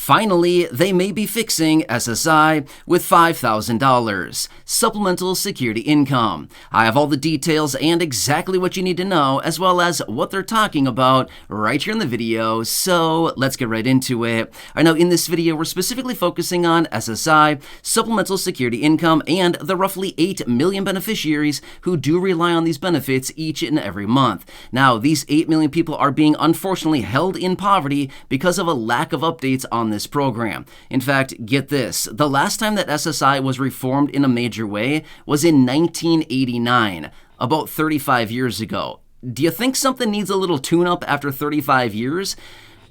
Finally, they may be fixing SSI with $5,000. Supplemental security income. I have all the details and exactly what you need to know, as well as what they're talking about right here in the video, so let's get right into it. I know in this video, we're specifically focusing on SSI, supplemental security income, and the roughly 8 million beneficiaries who do rely on these benefits each and every month. Now, these 8 million people are being unfortunately held in poverty because of a lack of updates on this program. In fact, get this, the last time that SSI was reformed in a major way was in 1989, about 35 years ago. Do you think something needs a little tune-up after 35 years?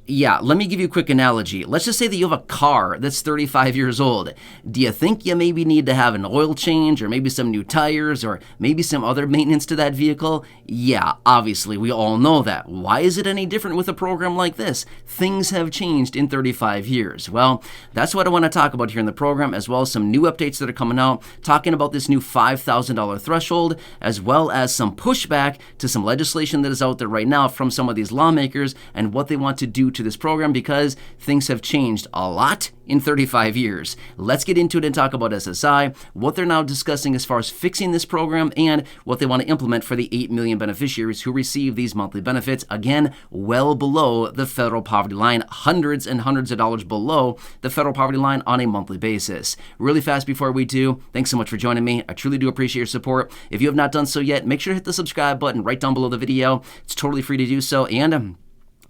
Yeah, let me give you a quick analogy. Let's just say that you have a car that's 35 years old. Do you think you maybe need to have an oil change or maybe some new tires or maybe some other maintenance to that vehicle? Yeah, obviously, we all know that. Why is it any different with a program like this? Things have changed in 35 years. Well, that's what I want to talk about here in the program, as well as some new updates that are coming out, talking about this new $5,000 threshold, as well as some pushback to some legislation that is out there right now from some of these lawmakers and what they want to do to this program, because things have changed a lot in 35 years. Let's get into it and talk about SSI, what they're now discussing as far as fixing this program, and what they want to implement for the 8 million beneficiaries who receive these monthly benefits. Again, well below the federal poverty line, hundreds and hundreds of dollars below the federal poverty line on a monthly basis. Really fast before we do, thanks so much for joining me. I truly do appreciate your support. If you have not done so yet, make sure to hit the subscribe button right down below the video. It's totally free to do so, and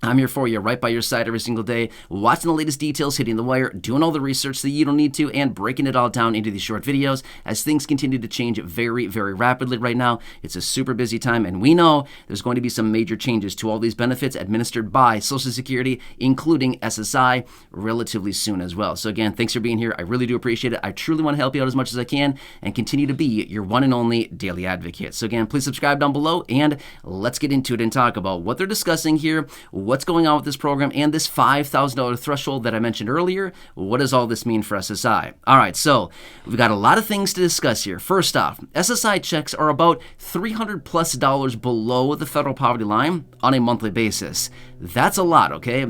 I'm here for you, right by your side every single day, watching the latest details, hitting the wire, doing all the research that you don't need to, and breaking it all down into these short videos as things continue to change very, very rapidly right now. It's a super busy time, and we know there's going to be some major changes to all these benefits administered by Social Security, including SSI, relatively soon as well. So again, thanks for being here. I really do appreciate it. I truly want to help you out as much as I can and continue to be your one and only daily advocate. So again, please subscribe down below, and let's get into it and talk about what they're discussing here, what's going on with this program, and this $5,000 threshold that I mentioned earlier. What does all this mean for SSI? All right, so we've got a lot of things to discuss here. First off, SSI checks are about $300+ below the federal poverty line on a monthly basis. That's a lot, okay?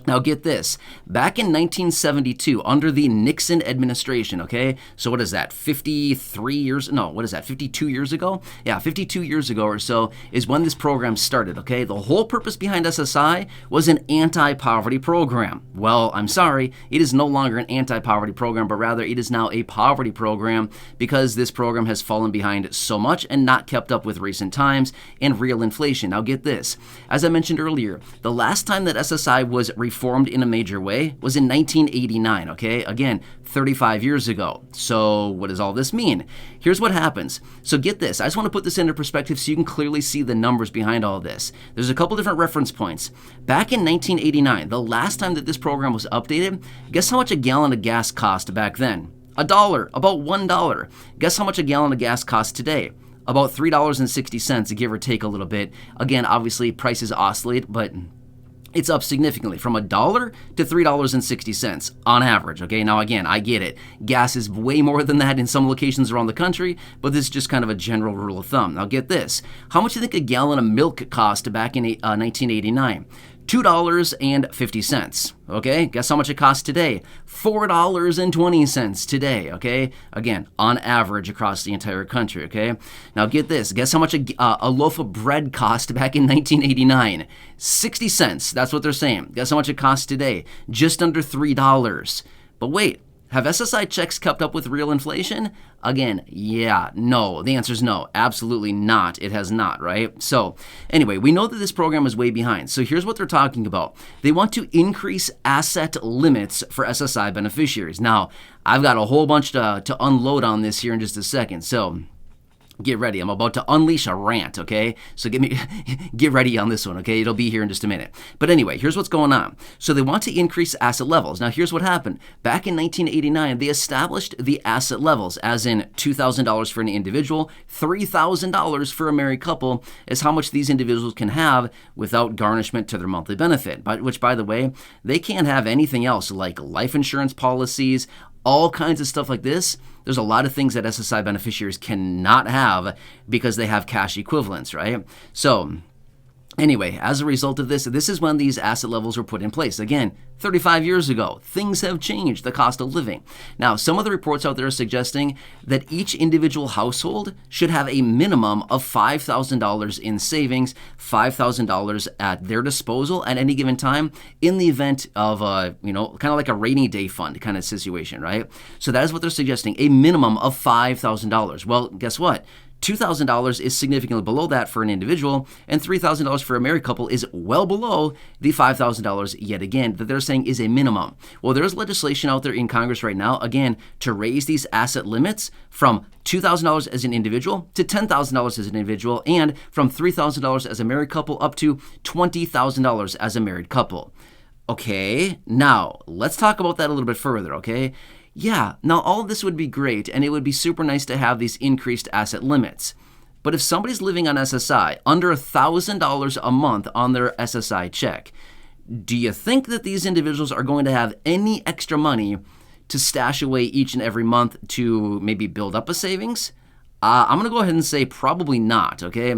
Now get this, back in 1972, under the Nixon administration, okay, so what is that, 52 years ago? Yeah, 52 years ago or so is when this program started, okay? The whole purpose behind SSI was an anti-poverty program. Well, I'm sorry, it is no longer an anti-poverty program, but rather it is now a poverty program because this program has fallen behind so much and not kept up with recent times and real inflation. Now get this, as I mentioned earlier, the last time that SSI was reformed in a major way was in 1989, okay? Again, 35 years ago. So what does all this mean? Here's what happens. So get this. I just want to put this into perspective so you can clearly see the numbers behind all this. There's a couple different reference points. Back in 1989, the last time that this program was updated, guess how much a gallon of gas cost back then? $1, about $1. Guess how much a gallon of gas costs today? About $3.60, give or take a little bit. Again, obviously prices oscillate, but it's up significantly from $1 to $3.60 on average, okay? Now, again, I get it. Gas is way more than that in some locations around the country, but this is just kind of a general rule of thumb. Now, get this. How much do you think a gallon of milk cost back in 1989? $2.50, okay? Guess how much it costs today? $4.20 today, okay? Again, on average across the entire country, okay? Now get this. Guess how much a loaf of bread cost back in 1989? 60 cents. That's what they're saying. Guess how much it costs today? Just under $3. But wait. Have SSI checks kept up with real inflation? Again, yeah, no. The answer is no. Absolutely not. It has not, right? So anyway, we know that this program is way behind. So here's what they're talking about. They want to increase asset limits for SSI beneficiaries. Now, I've got a whole bunch to unload on this here in just a second. So get ready. I'm about to unleash a rant, okay? So get ready on this one, okay? It'll be here in just a minute. But anyway, here's what's going on. So they want to increase asset levels. Now, here's what happened. Back in 1989, they established the asset levels, as in $2,000 for an individual, $3,000 for a married couple, is how much these individuals can have without garnishment to their monthly benefit, which, by the way, they can't have anything else like life insurance policies, all kinds of stuff like this. There's a lot of things that SSI beneficiaries cannot have because they have cash equivalents, right? So Anyway, as a result of this, this is when these asset levels were put in place. Again, 35 years ago, things have changed, the cost of living. Now, some of the reports out there are suggesting that each individual household should have a minimum of $5,000 in savings, $5,000 at their disposal at any given time in the event of kind of like a rainy day fund kind of situation, right? So that is what they're suggesting, a minimum of $5,000. Well, guess what? $2,000 is significantly below that for an individual, and $3,000 for a married couple is well below the $5,000 yet again that they're saying is a minimum. Well, there's legislation out there in Congress right now, again, to raise these asset limits from $2,000 as an individual to $10,000 as an individual, and from $3,000 as a married couple up to $20,000 as a married couple. Okay, now let's talk about that a little bit further, okay? Yeah, now all of this would be great, and it would be super nice to have these increased asset limits. But if somebody's living on SSI under $1,000 a month on their SSI check, do you think that these individuals are going to have any extra money to stash away each and every month to maybe build up a savings? I'm going to go ahead and say probably not, okay?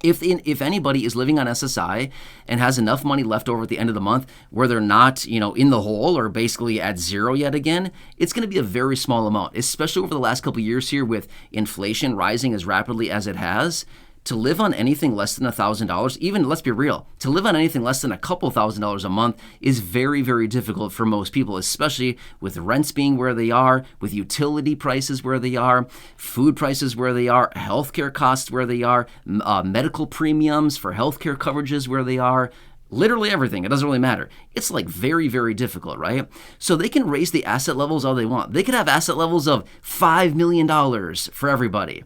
If anybody is living on SSI and has enough money left over at the end of the month where they're not, in the hole or basically at zero yet again, it's going to be a very small amount, especially over the last couple of years here with inflation rising as rapidly as it has. To live on anything less than $1,000, even, let's be real, to live on anything less than a couple $1,000s a month is very, very difficult for most people, especially with rents being where they are, with utility prices where they are, food prices where they are, healthcare costs where they are, medical premiums for healthcare coverages where they are. Literally everything. It doesn't really matter. It's like very, very difficult, right? So they can raise the asset levels all they want. They could have asset levels of $5 million for everybody.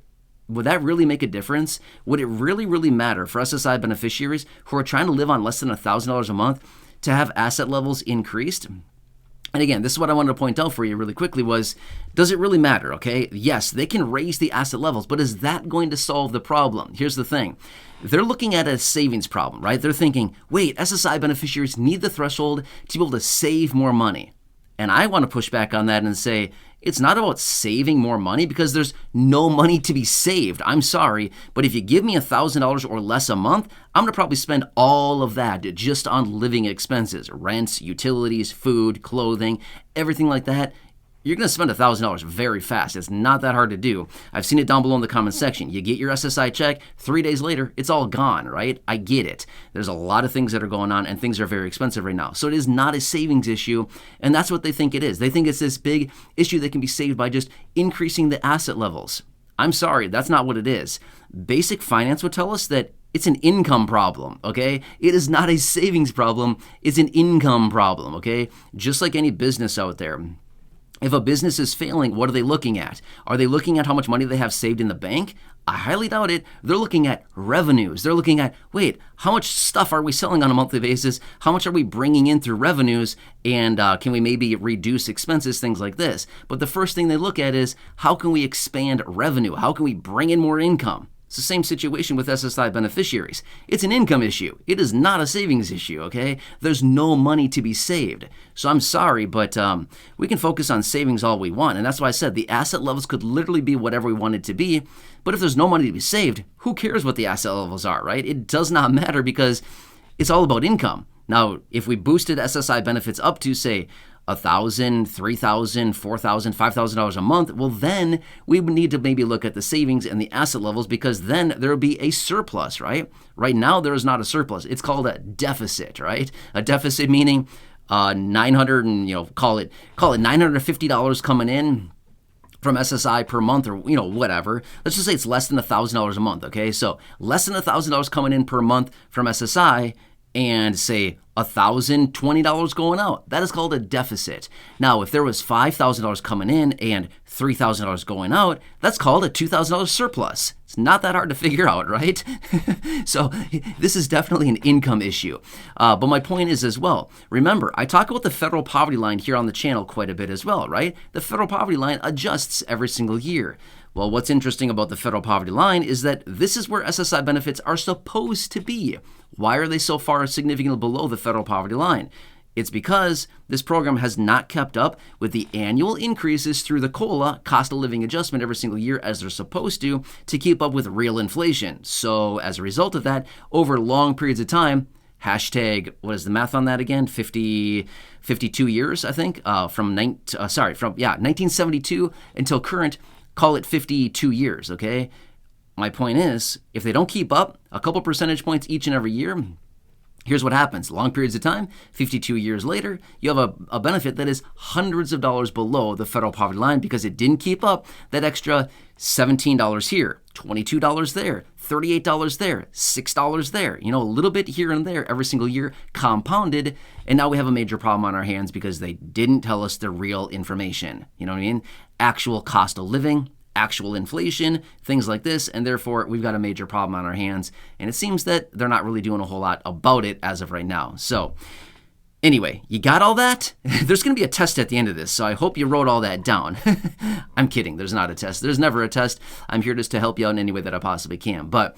Would that really make a difference? Would it really, really matter for SSI beneficiaries who are trying to live on less than $1,000 a month to have asset levels increased? And again, this is what I wanted to point out for you really quickly was, does it really matter, okay? Yes, they can raise the asset levels, but is that going to solve the problem? Here's the thing. They're looking at a savings problem, right? They're thinking, wait, SSI beneficiaries need the threshold to be able to save more money. And I want to push back on that and say, it's not about saving more money because there's no money to be saved. I'm sorry, but if you give me $1,000 or less a month, I'm going to probably spend all of that just on living expenses, rents, utilities, food, clothing, everything like that. You're going to spend $1,000 very fast. It's not that hard to do. I've seen it down below in the comment section. You get your SSI check, 3 days later, it's all gone, right? I get it. There's a lot of things that are going on, and things are very expensive right now. So it is not a savings issue, and that's what they think it is. They think it's this big issue that can be saved by just increasing the asset levels. I'm sorry, that's not what it is. Basic finance would tell us that it's an income problem, okay? It is not a savings problem. It's an income problem, okay? Just like any business out there. If a business is failing, what are they looking at? Are they looking at how much money they have saved in the bank? I highly doubt it. They're looking at revenues. They're looking at, wait, how much stuff are we selling on a monthly basis? How much are we bringing in through revenues? And can we maybe reduce expenses, things like this? But the first thing they look at is, how can we expand revenue? How can we bring in more income? It's the same situation with SSI beneficiaries. It's an income issue. It is not a savings issue, okay? There's no money to be saved. So I'm sorry, but we can focus on savings all we want. And that's why I said the asset levels could literally be whatever we want it to be. But if there's no money to be saved, who cares what the asset levels are, right? It does not matter because it's all about income. Now, if we boosted SSI benefits up to, say, $1,000, $3,000, $4,000, $5,000 a month, well, then we would need to maybe look at the savings and the asset levels because then there will be a surplus, right? Right now, there is not a surplus. It's called a deficit, right? A deficit meaning call it $950 coming in from SSI per month or, whatever. Let's just say it's less than $1,000 a month, okay? So less than $1,000 coming in per month from SSI and say $1,020 going out. That is called a deficit. Now, if there was $5,000 coming in and $3,000 going out, that's called a $2,000 surplus. It's not that hard to figure out, right? So this is definitely an income issue. But my point is as well, remember, I talk about the federal poverty line here on the channel quite a bit as well, right? The federal poverty line adjusts every single year. Well, what's interesting about the federal poverty line is that this is where SSI benefits are supposed to be. Why are they so far significantly below the federal poverty line? It's because this program has not kept up with the annual increases through the COLA, cost of living adjustment, every single year as they're supposed to keep up with real inflation. So as a result of that, over long periods of time, hashtag, what is the math on that again? 52 years, I think, from 1972 until current, call it 52 years, okay? My point is, if they don't keep up a couple percentage points each and every year, here's what happens. Long periods of time, 52 years later, you have a benefit that is hundreds of dollars below the federal poverty line because it didn't keep up that extra $17 here, $22 there, $38 there, $6 there, a little bit here and there every single year compounded. And now we have a major problem on our hands because they didn't tell us the real information. You know what I mean? Actual cost of living, actual inflation, things like this, and therefore we've got a major problem on our hands, and it seems that they're not really doing a whole lot about it as of right now. So anyway, you got all that? There's going to be a test at the end of this, so I hope you wrote all that down. I'm kidding. There's not a test. There's never a test. I'm here just to help you out in any way that I possibly can, but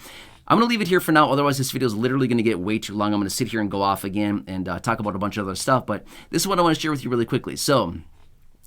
I'm going to leave it here for now. Otherwise, this video is literally going to get way too long. I'm going to sit here and go off again and talk about a bunch of other stuff, but this is what I want to share with you really quickly. So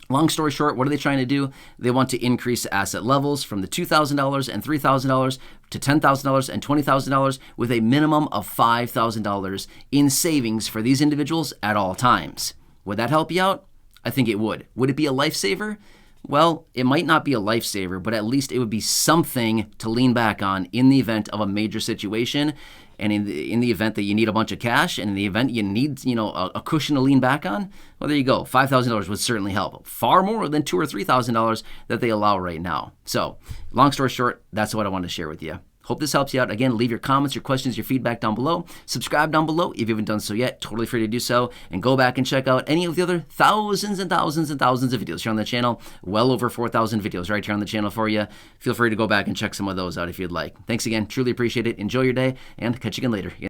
long story short, what are they trying to do? They want to increase asset levels from the $2,000 and $3,000 to $10,000 and $20,000 with a minimum of $5,000 in savings for these individuals at all times. Would that help you out? I think it would. Would it be a lifesaver? Well, it might not be a lifesaver, but at least it would be something to lean back on in the event of a major situation, and in the event that you need a bunch of cash, and in the event you need a cushion to lean back on. Well, there you go. $5,000 would certainly help. Far more than $2,000 or $3,000 that they allow right now. So, long story short, that's what I wanted to share with you. Hope this helps you out. Again, leave your comments, your questions, your feedback down below. Subscribe down below if you haven't done so yet. Totally free to do so. And go back and check out any of the other thousands and thousands and thousands of videos here on the channel. Well over 4,000 videos right here on the channel for you. Feel free to go back and check some of those out if you'd like. Thanks again. Truly appreciate it. Enjoy your day and catch you again later.